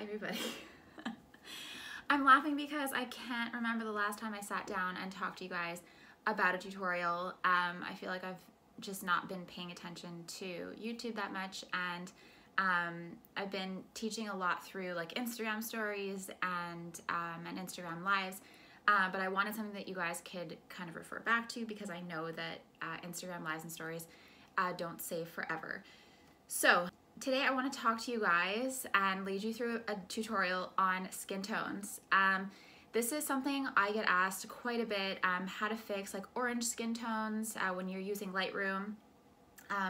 everybody. I'm laughing because I can't remember the last time I sat down and talked to you guys about a tutorial. I feel like I've just not been paying attention to YouTube that much, and I've been teaching a lot through like Instagram stories and Instagram lives, but I wanted something that you guys could kind of refer back to, because I know that Instagram lives and stories don't save forever. So today I want to talk to you guys and lead you through a tutorial on skin tones. This is something I get asked quite a bit, how to fix like orange skin tones when you're using Lightroom,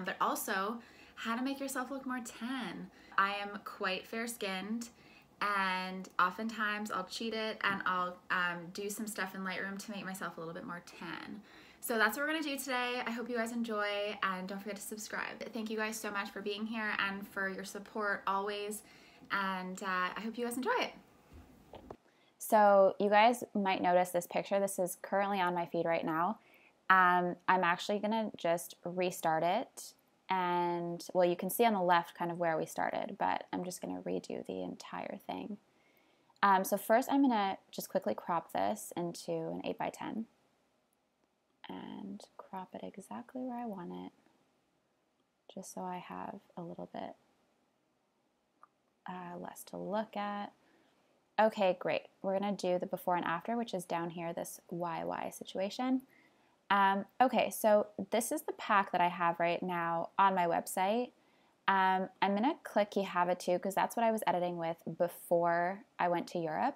but also how to make yourself look more tan. I am quite fair-skinned, and oftentimes I'll cheat it and I'll do some stuff in Lightroom to make myself a little bit more tan. So that's what we're gonna do today. I hope you guys enjoy, and don't forget to subscribe. Thank you guys so much for being here and for your support always, and I hope you guys enjoy it. So you guys might notice this picture. This is currently on my feed right now. I'm actually gonna just restart it, and well, you can see on the left kind of where we started, but I'm just gonna redo the entire thing. So first I'm gonna just quickly crop this into an 8x10 and crop it exactly where I want it, just so I have a little bit less to look at. Okay, great. We're gonna do the before and after, which is down here, this YY situation. Okay, so this is the pack that I have right now on my website. I'm gonna click You Have It Too, because that's what I was editing with before I went to Europe.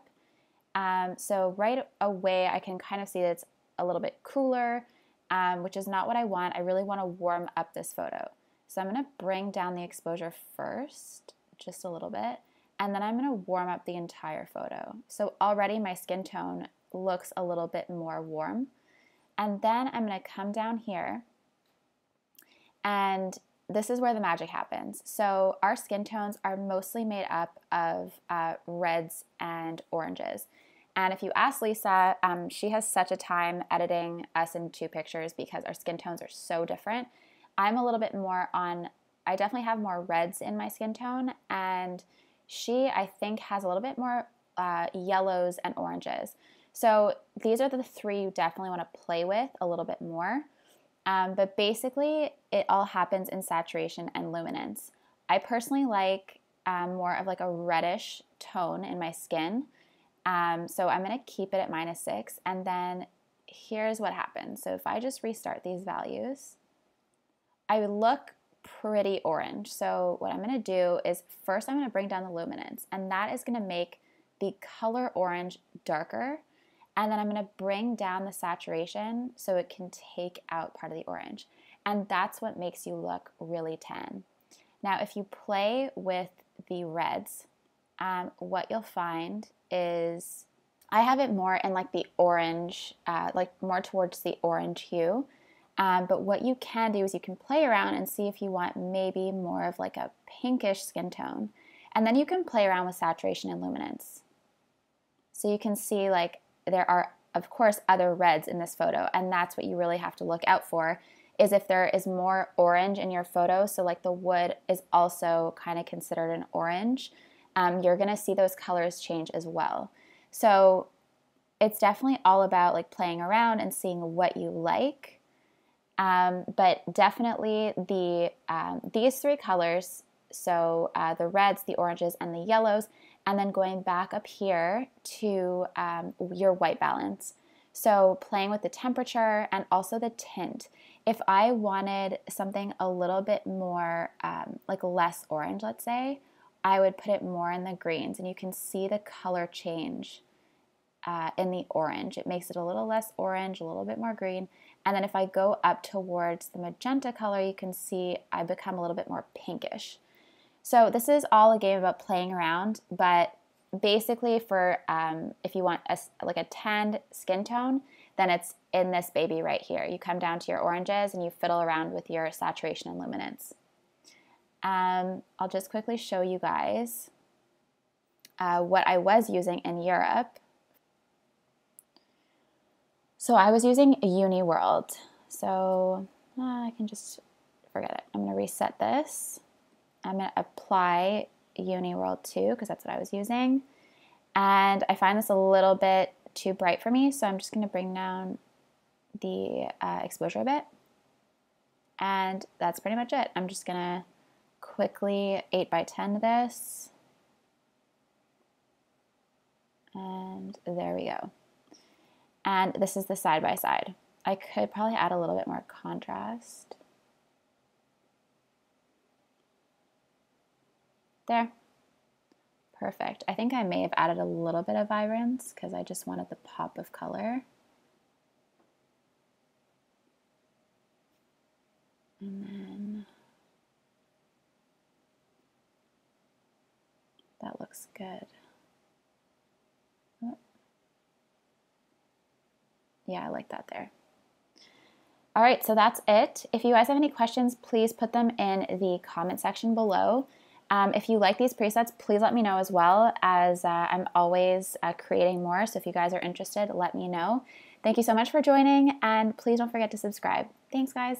So right away I can kind of see that it's a little bit cooler, which is not what I want. I really want to warm up this photo. So I'm gonna bring down the exposure first, just a little bit, and then I'm gonna warm up the entire photo. So already my skin tone looks a little bit more warm. And then I'm gonna come down here, and this is where the magic happens. So our skin tones are mostly made up of reds and oranges. And if you ask Lisa, she has such a time editing us in two pictures because our skin tones are so different. I'm a little bit more on, I definitely have more reds in my skin tone, and she, I think, has a little bit more yellows and oranges. So these are the three you definitely want to play with a little bit more. But basically, it all happens in saturation and luminance. I personally like more of like a reddish tone in my skin. So I'm going to keep it at -6, and then here's what happens. So if I just restart these values, I look pretty orange. So what I'm going to do is first I'm going to bring down the luminance, and that is going to make the color orange darker. And then I'm going to bring down the saturation so it can take out part of the orange. And that's what makes you look really tan. Now, if you play with the reds, what you'll find is I have it more in like the orange, like more towards the orange hue. But what you can do is you can play around and see if you want maybe more of like a pinkish skin tone. And then you can play around with saturation and luminance. So you can see like there are, of course, other reds in this photo, and that's what you really have to look out for, is if there is more orange in your photo, so like the wood is also kind of considered an orange, you're going to see those colors change as well. So it's definitely all about like playing around and seeing what you like, but definitely these three colors, so the reds, the oranges, and the yellows, and then going back up here to your white balance. So playing with the temperature and also the tint. If I wanted something a little bit more, like less orange, let's say, I would put it more in the greens, and you can see the color change in the orange. It makes it a little less orange, a little bit more green. And then if I go up towards the magenta color, you can see I become a little bit more pinkish. So this is all a game about playing around, but basically for if you want like a tanned skin tone, then it's in this baby right here. You come down to your oranges and you fiddle around with your saturation and luminance. I'll just quickly show you guys what I was using in Europe. So I was using Uni World. So I can just forget it. I'm going to reset this. I'm going to apply Uni World 2 because that's what I was using. And I find this a little bit too bright for me, so I'm just going to bring down the exposure a bit. And that's pretty much it. I'm just going to quickly 8x10 this. And there we go. And this is the side by side. I could probably add a little bit more contrast. There. Perfect. I think I may have added a little bit of vibrance because I just wanted the pop of color. And then that looks good. Oh. Yeah, I like that there. All right, so that's it. If you guys have any questions, please put them in the comment section below. If you like these presets, please let me know as well, as I'm always creating more. So if you guys are interested, let me know. Thank you so much for joining, and please don't forget to subscribe. Thanks, guys.